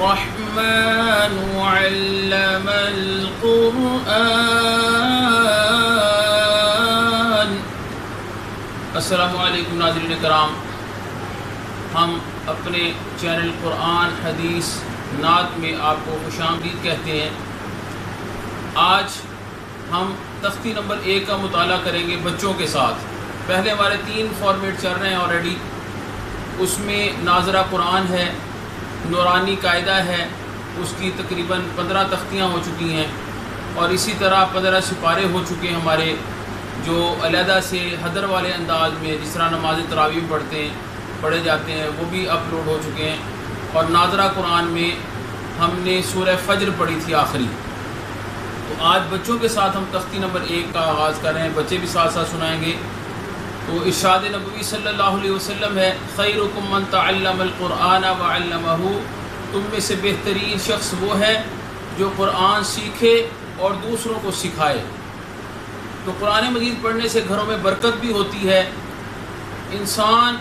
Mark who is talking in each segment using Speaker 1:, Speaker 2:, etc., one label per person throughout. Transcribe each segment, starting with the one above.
Speaker 1: الرحمن علم القرآن۔ السلام علیکم ناظرین کرام، ہم اپنے چینل قرآن حدیث نعت میں آپ کو خوش آمدید کہتے ہیں۔ آج ہم تختی نمبر 1 کا مطالعہ کریں گے بچوں کے ساتھ۔ پہلے ہمارے 3 فارمیٹ چل رہے ہیں آلریڈی، اس میں ناظرہ قرآن ہے، نورانی قاعدہ ہے، اس کی تقریباً 15 تختیاں ہو چکی ہیں، اور اسی طرح 15 سپارے ہو چکے ہیں ہمارے، جو علیحدہ سے حدر والے انداز میں جس طرح نماز تراویح پڑھے جاتے ہیں وہ بھی اپلوڈ ہو چکے ہیں۔ اور ناظرہ قرآن میں ہم نے سورہ فجر پڑھی تھی آخری۔ تو آج بچوں کے ساتھ ہم تختی نمبر 1 کا آغاز کر رہے ہیں، بچے بھی ساتھ ساتھ سنائیں گے۔ تو ارشاد نبوی صلی اللہ علیہ وسلم ہے، خیرکم من تعلم القرآن وعلمہ، تم میں سے بہترین شخص وہ ہے جو قرآن سیکھے اور دوسروں کو سکھائے۔ تو قرآن مجید پڑھنے سے گھروں میں برکت بھی ہوتی ہے، انسان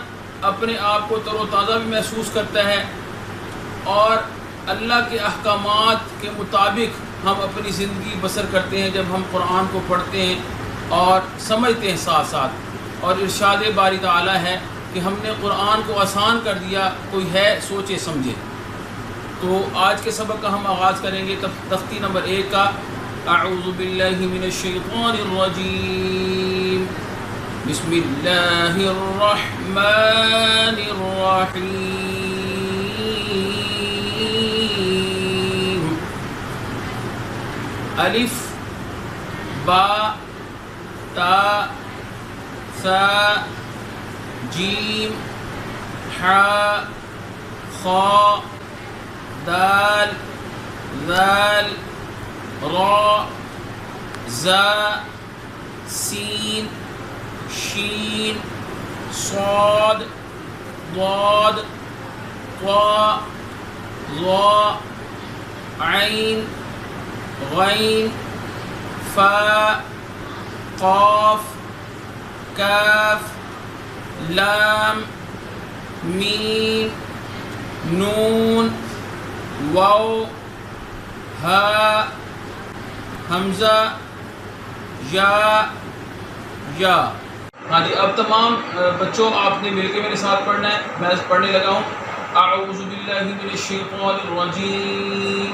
Speaker 1: اپنے آپ کو تر و تازہ بھی محسوس کرتا ہے، اور اللہ کے احکامات کے مطابق ہم اپنی زندگی بسر کرتے ہیں جب ہم قرآن کو پڑھتے ہیں اور سمجھتے ہیں ساتھ ساتھ۔ اور ارشاد باری تعالی ہے کہ ہم نے قرآن کو آسان کر دیا، کوئی ہے سوچے سمجھے۔ تو آج کے سبق کا ہم آغاز کریں گے تختی نمبر 1 کا۔ اعوذ باللہ من الشیطان الرجیم، بسم اللہ الرحمن الرحیم۔ الف با تا ثا جیم حا خا دال ذال را زا سین شین صاد ضاد طا ظا عین غین فا قاف کاف لام میم نون واو ہا حمزہ یا۔ ہاں جی، اب تمام بچوں آپ نے مل کے میرے ساتھ پڑھنا ہے، میں پڑھنے لگا ہوں۔ اعوذ باللہ من الشیطان الرجیم،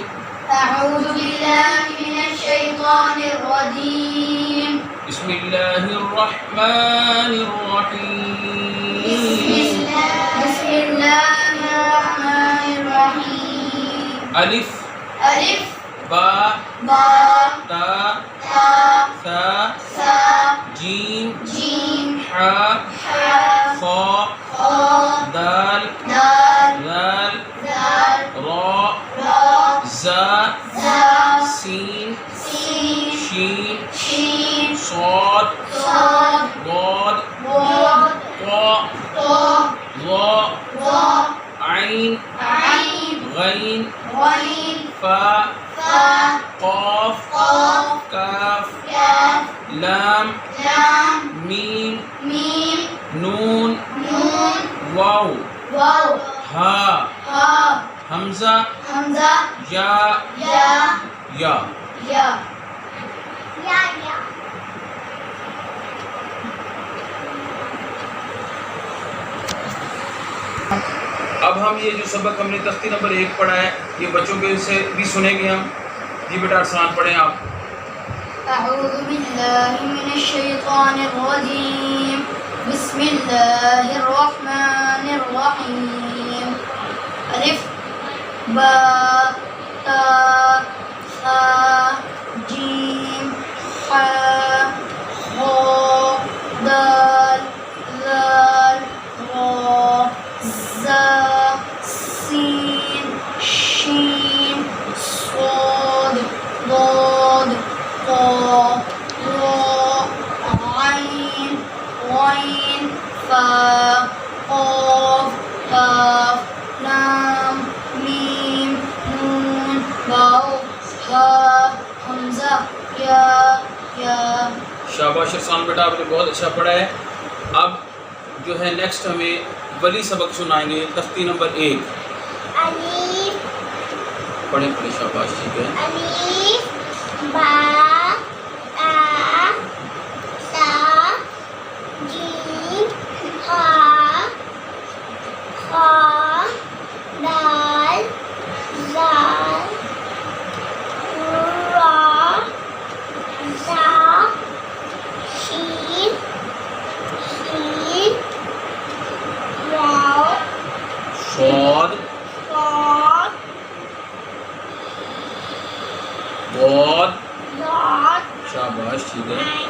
Speaker 2: اعوذ باللہ من الشیطان الرجیم،
Speaker 1: بسم اللہ الرحمن الرحیم،
Speaker 2: بسم اللہ الرحمن الرحیم۔
Speaker 1: الف
Speaker 2: الف
Speaker 1: با
Speaker 2: با
Speaker 1: تا
Speaker 2: تا
Speaker 1: ثا
Speaker 2: سا
Speaker 1: جیم
Speaker 2: جیم
Speaker 1: حا
Speaker 2: حا
Speaker 1: خا
Speaker 2: خا
Speaker 1: دال
Speaker 2: دال
Speaker 1: ذال
Speaker 2: ذال
Speaker 1: را
Speaker 2: را
Speaker 1: زا
Speaker 2: زا
Speaker 1: سین
Speaker 2: سین
Speaker 1: شین
Speaker 2: شین
Speaker 1: صاد
Speaker 2: صاد
Speaker 1: ضاد
Speaker 2: ضاد
Speaker 1: طا
Speaker 2: طا
Speaker 1: ظا
Speaker 2: ظا
Speaker 1: عین
Speaker 2: عین
Speaker 1: غین
Speaker 2: غین
Speaker 1: فا
Speaker 2: فا
Speaker 1: قاف
Speaker 2: قاف
Speaker 1: کاف
Speaker 2: کاف
Speaker 1: لام
Speaker 2: لام
Speaker 1: میم
Speaker 2: میم
Speaker 1: نون
Speaker 2: نون
Speaker 1: واو
Speaker 2: واو
Speaker 1: ہا
Speaker 2: ہا
Speaker 1: حمزہ
Speaker 2: حمزہ
Speaker 1: یا
Speaker 2: یا
Speaker 1: یا۔
Speaker 2: یا۔
Speaker 1: اب ہم یہ جو سبق ہم نے تختی نمبر 1 پڑھا ہے یہ بچوں کے سے بھی سنیں گے ہم۔ جی بیٹا آسان پڑھیں آپ۔
Speaker 2: اعوذ باللہ من الشیطان الرجیم، بسم اللہ الرحمن الرحیم۔ الف با تا ثا جیم حا خا دال ذال را زا سین شین صاد ضاد طا را عین غین فا قاف کاف لام میم نون واو ہا حمزہ یا۔
Speaker 1: شاباش ارسان بیٹا، آپ نے بہت اچھا پڑھا ہے۔ اب جو ہے نیکسٹ ہمیں ولی سبق سنائیں گے تختی نمبر 1۔
Speaker 2: الف
Speaker 1: پڑھیں پڑھیں شاباش ٹھیک ہے.
Speaker 2: الف با تا سا جیم ہا خا دال زال را زا شین شین واو
Speaker 1: صاد
Speaker 2: صاد
Speaker 1: ضاد
Speaker 2: ضاد
Speaker 1: شاباش ٹھیک ہے.
Speaker 2: عین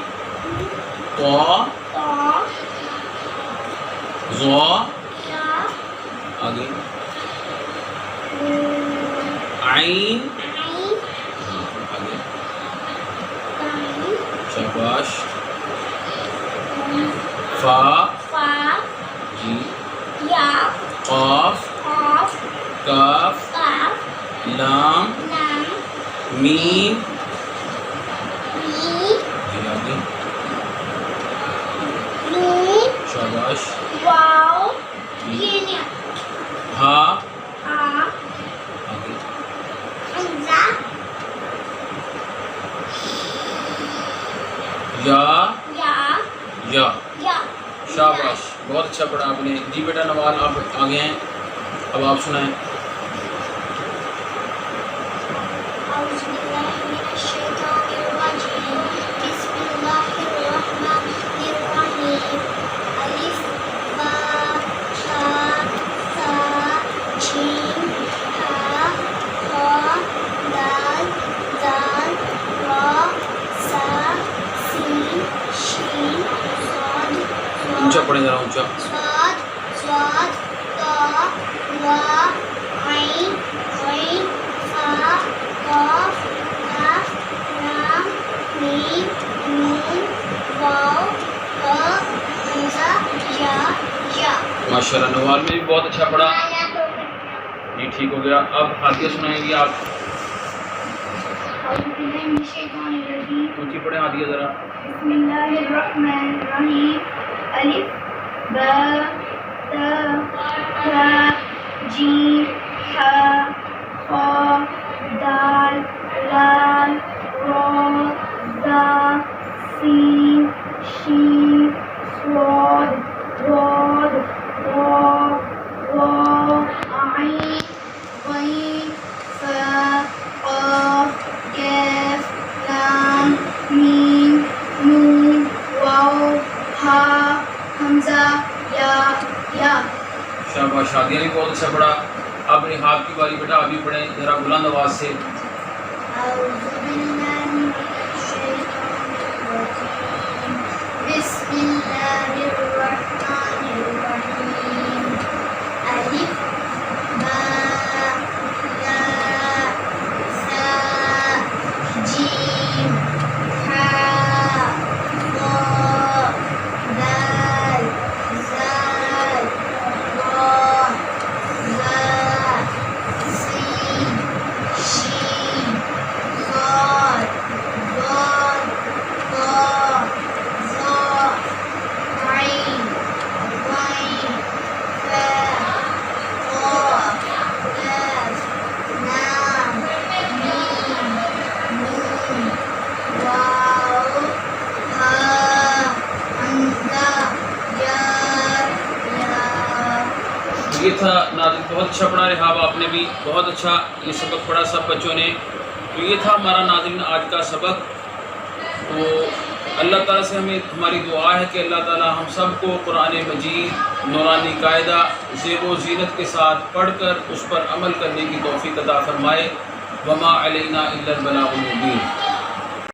Speaker 1: طا
Speaker 2: طا
Speaker 1: ظا
Speaker 2: ظا
Speaker 1: آگے
Speaker 2: نون
Speaker 1: عین
Speaker 2: عین
Speaker 1: آگے
Speaker 2: قاف
Speaker 1: شاباش. فا
Speaker 2: فا
Speaker 1: جی
Speaker 2: یا
Speaker 1: قاف
Speaker 2: قاف
Speaker 1: کاف
Speaker 2: قاف
Speaker 1: لام
Speaker 2: لام
Speaker 1: میم
Speaker 2: میم
Speaker 1: جی آگے
Speaker 2: نون
Speaker 1: شاباش.
Speaker 2: واو
Speaker 1: جی
Speaker 2: یہ
Speaker 1: ہا
Speaker 2: ہا
Speaker 1: آگے
Speaker 2: حمزہ
Speaker 1: یا
Speaker 2: یا
Speaker 1: یا
Speaker 2: یا
Speaker 1: شاباش بہت اچھا پڑھا آپ نے. جی بیٹا نوال آپ آگے ہیں اب آپ سنائیں.
Speaker 2: أعوذ بالله من الشيطان الرجيم بسم الله الرحمن الرحيم ألف با تا سا جيم ها خا دال زال را سا سين شين صاد
Speaker 1: اونچا پڑھیں ذرا اونچا.
Speaker 2: صاد صاد طا وا عين غين فا قاف کاف لام میم نون واو وا حمزہ یا یا.
Speaker 1: ماشاء اللہ نوال میں بھی بہت اچھا پڑھا. جی ٹھیک ہو گیا. اب ہادیہ سنائیں گی آپ.
Speaker 2: اعوذ باللہ من الشیطان الرجیم
Speaker 1: اونچی پڑھیں ہادیہ ذرا.
Speaker 2: بسم اللہ الرحمن الرحیم الف با تا سا جیم ہا خا دال لام را زا سین شین صاد ضاد طا واو عین غین فا قاف کاف لام میم نون واو ہا حمزہ یا یا.
Speaker 1: شاباش ہادیہ نے بہت اچھا پڑھا. اب میری ہاتھ کی باری بیٹا ابھی پڑھیں ذرا بلند آواز سے.
Speaker 2: أعوذ بالله من الشيطان الرجيم بسم الله الرحمن الرحيم ألف با تا سا جيم ها خا دال زال را زا سين شين صاد ضاد طا ظا عين غين فا قاف كاف لام ميم نون واو ها حمزہ یا یا.
Speaker 1: یہ تھا ناظرین بہت اچھا پڑھا رہاب آپ نے بھی بہت اچھا یہ سبق پڑھا سب بچوں نے. تو یہ تھا ہمارا ناظرین آج کا سبق. تو اللہ تعالیٰ سے ہمیں ہماری دعا ہے کہ اللہ تعالیٰ ہم سب کو قرآن مجید نورانی قاعدہ زیب و زینت کے ساتھ پڑھ کر اس پر عمل کرنے کی توفیق عطا فرمائے. وما علینا الا البلاغ المبین.